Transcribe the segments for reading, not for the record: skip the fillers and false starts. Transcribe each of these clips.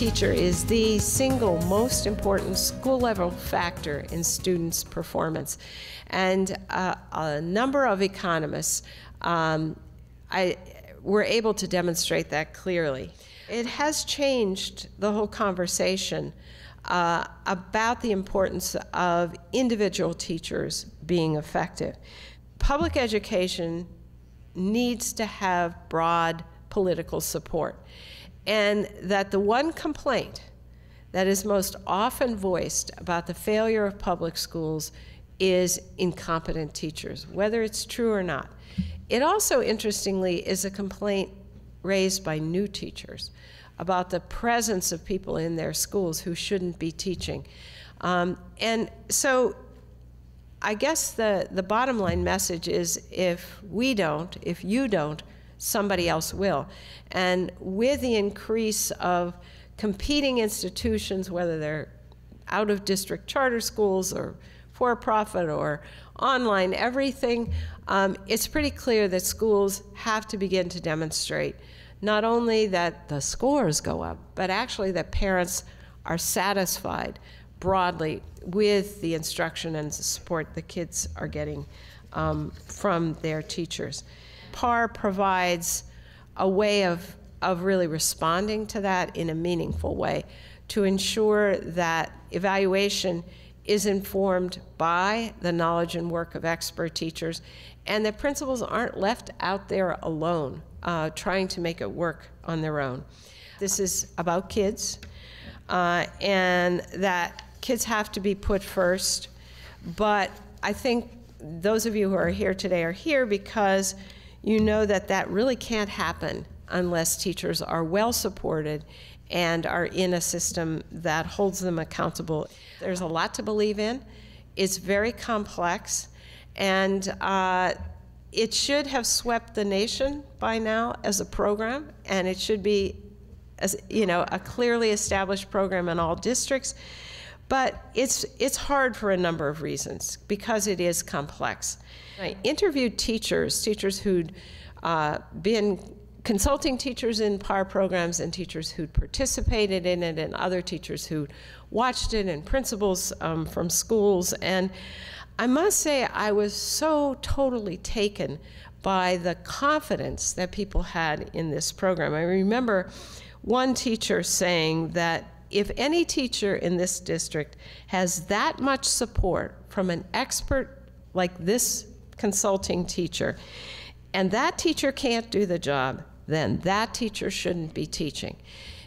teacher is the single most important school-level factor in students' performance. And a number of economists were able to demonstrate that clearly. It has changed the whole conversation about the importance of individual teachers being effective. Public education needs to have broad political support, and that the one complaint that is most often voiced about the failure of public schools is incompetent teachers, whether it's true or not. It also, interestingly, is a complaint raised by new teachers about the presence of people in their schools who shouldn't be teaching. And so I guess the bottom line message is, if we don't, if you don't, somebody else will. And with the increase of competing institutions, whether they're out-of-district charter schools or for-profit or online, everything, it's pretty clear that schools have to begin to demonstrate not only that the scores go up, but actually that parents are satisfied broadly with the instruction and the support the kids are getting from their teachers. PAR provides a way of really responding to that in a meaningful way to ensure that evaluation is informed by the knowledge and work of expert teachers, and that principals aren't left out there alone trying to make it work on their own. This is about kids, and that kids have to be put first, but I think those of you who are here today are here because you know that that really can't happen unless teachers are well supported and are in a system that holds them accountable. There's a lot to believe in. It's very complex, and it should have swept the nation by now as a program, and it should be, as you know, a clearly established program in all districts. But it's hard for a number of reasons because it is complex. I interviewed teachers who'd been consulting teachers in PAR programs and teachers who'd participated in it and other teachers who'd watched it and principals from schools. And I must say I was so totally taken by the confidence that people had in this program. I remember one teacher saying that if any teacher in this district has that much support from an expert like this consulting teacher, and that teacher can't do the job, then that teacher shouldn't be teaching.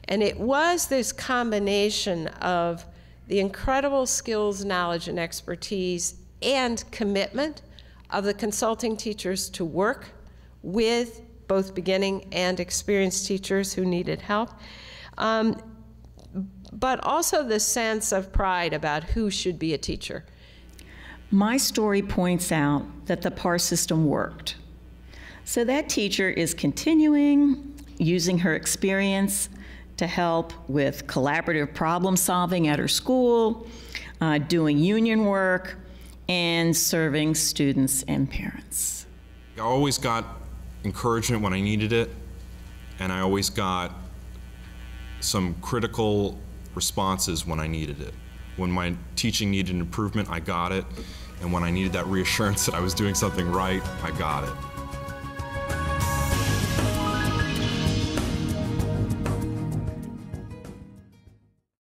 And it was this combination of the incredible skills, knowledge, and expertise and commitment of the consulting teachers to work with both beginning and experienced teachers who needed help, but also the sense of pride about who should be a teacher. My story points out that the PAR system worked. So that teacher is continuing using her experience to help with collaborative problem solving at her school, doing union work, and serving students and parents. I always got encouragement when I needed it, and I always got some critical responses when I needed it. When my teaching needed improvement, I got it, and when I needed that reassurance that I was doing something right, I got it.